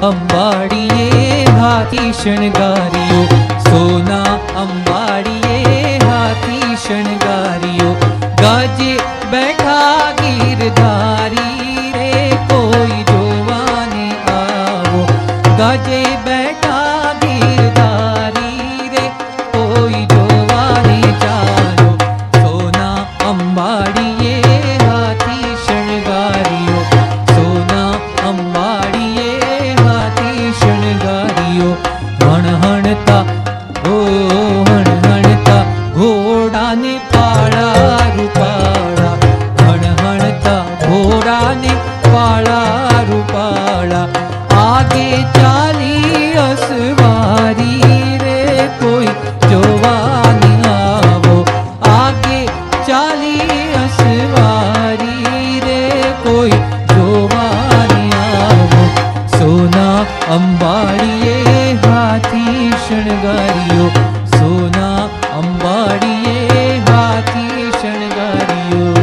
અંબાડીએ હાથી શણગાર્યો, સોના અંબાડીએ હાથી શણગાર્યો. ગાજે બેઠા ગીરધારી રે કોઈ જોવાને આવો, ગાજે બેઠા ગીરધારી રે કોઈ જોવાને ચાલો. સોના અંબાડીએ હાથી શણગાર્યો, સોના અંબાડીએ હાથી શણગાર્યો. હણહણતા ઓ હણહણતા ઘોડાને પાળા રૂપાળા, હણહણતા ઘોડાને પાળા રૂપાળા. આગે ચાલી અસવારી રે કોઈ જોવાને આવો, આગે ચાલી અસવારી રે કોઈ જોવાને આવો. સોના અંબાડીએ હાથી શણગાર્યો, સોના અંબાડીએ હાથી શણગાર્યો.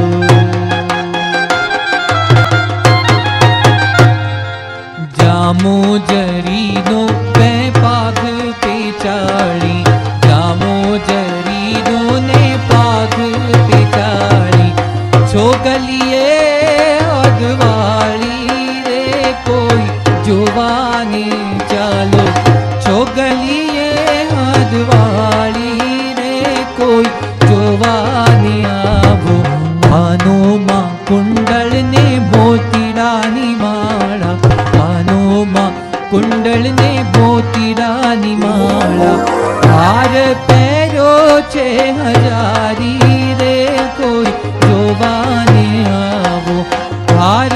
જામો જરીનો બે પાઘ પેચાળી, જામો જરીનો ને પાઘ પેચાળી. છોગલીએ અગવાળી રે કોઈ જોવાને ચાલો, છોગલીએ અગવાળી રે કોઈ જોવાને આવો. કાનોમાં કુંડળ ને મોતીડાની માળા, કાનોમાં કુંડળ ને મોતીડાની માળા. હાર પહેર્યો છે હજારી રે કોઈ જોવાને આવો, હાર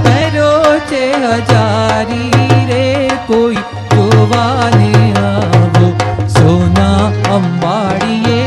પહેર્યો છે હજારી રે કોઈ જોવાને આવો. સોના અંબાડીએ